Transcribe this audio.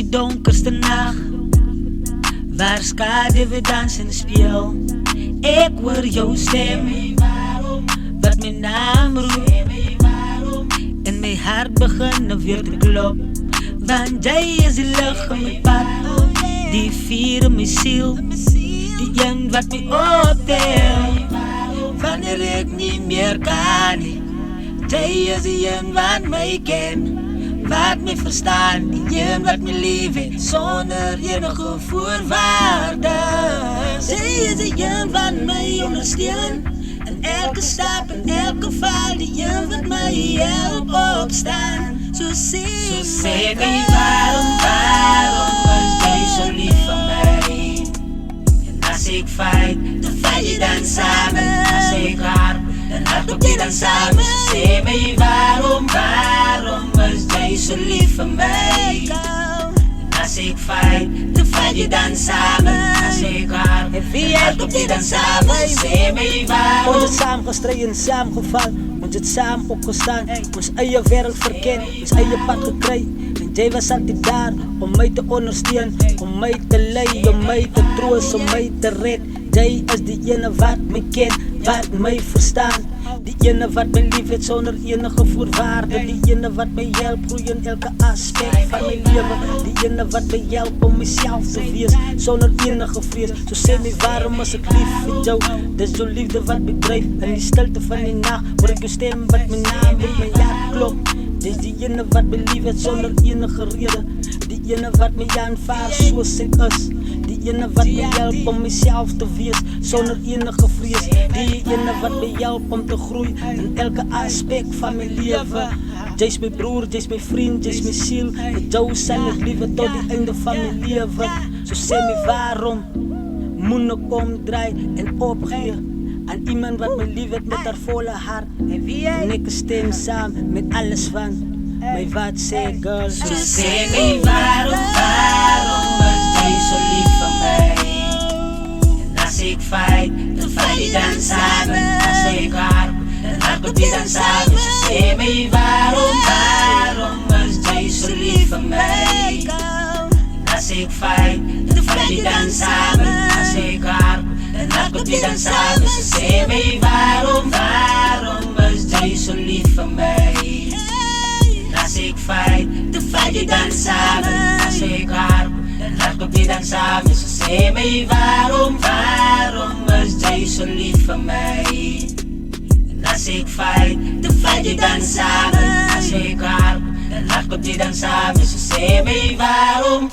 die donkerste nacht, waar schaduwen dansen in de spiegel. Ik hoor jouw stem, wat mijn naam roept, en mijn hart begint weer te kloppen. Want jij is de lucht op mijn pad, die vieren mijn ziel, die een wat mij optelt. Wanneer ik niet meer kan, jij is die een wat mij kent, wat mij verstaat, die een wat mij lief heeft, zonder enige voorwaarden. Zij is die een wat mij ondersteunt, en elke stap en elke val, die een wat mij helpt opstaan. Zo zeg mij waarom was jij zo lief van mij? En als ik fight, dan fight je dan samen. Als ik hard, dan hardop je dan samen. Zo zeg mij waarom was jij zo lief van mij? En als ik fight, dan fight je dan samen. Als ik hard, dan hardop je dan samen. Zo zeg mij waarom. Ons het samen gestreden, samen gevallen, ons het samen opgestaan, ons eigen wereld verkend, ons eigen pad gekregen. En jij was altijd daar om mij te ondersteunen, om mij te leiden, om mij te troosten, om mij te redden. Jij is die ene wat mij kent, wat mij verstaan. Die ene wat mij lief heeft zonder enige voorwaarden. Die ene wat mij helpt groeien in elke aspect van mijn leven. Die ene wat mij helpt om mezelf te wees zonder enige vrees. Zo zeg me waarom was ik lief voor jou. Dat is jouw liefde wat mij drijft. En die stilte van die nacht hoor ik jouw stem wat mijn naam roept. Mijn hart klopt. Dit is die ene wat mij lief heeft zonder enige reden. Die ene wat mij aanvaardt zoals ik is. Die ene wat mij helpt om mezelf te wees zonder enige vrees. Die ene wat mij helpt om te groeien in elke aspect van mijn leven. Jij is mijn broer, jij is mijn vriend, jij is mijn ziel. Met jou zijn ik liever tot het einde van mijn leven. Zo zeg me waarom moet ik omdraaien en opgeven aan iemand wat me lief heeft met haar volle hart. En ik stem samen met alles van mij wat zeg girl. Zo zeg me waarom was jij zo lief van mij? En als ik fight, dan fight je dan samen. Als ik hard, dan hardop je dan samen. Zo zeg me waarom was jij zo lief van mij? En als ik fight, dan fight je dan samen. Als ik hard, dan hardop je dan samen. Zo zeg me waarom was jij zo lief van mij? Als ik fight, dan fight je dan samen. Als ik hard, dan hardop je dan samen. Zo zeg me waarom was jij zo lief van mij? En als ik fight, dan fight je dan samen. Als ik hard, dan hardop je dan samen. Zo zeg me waarom.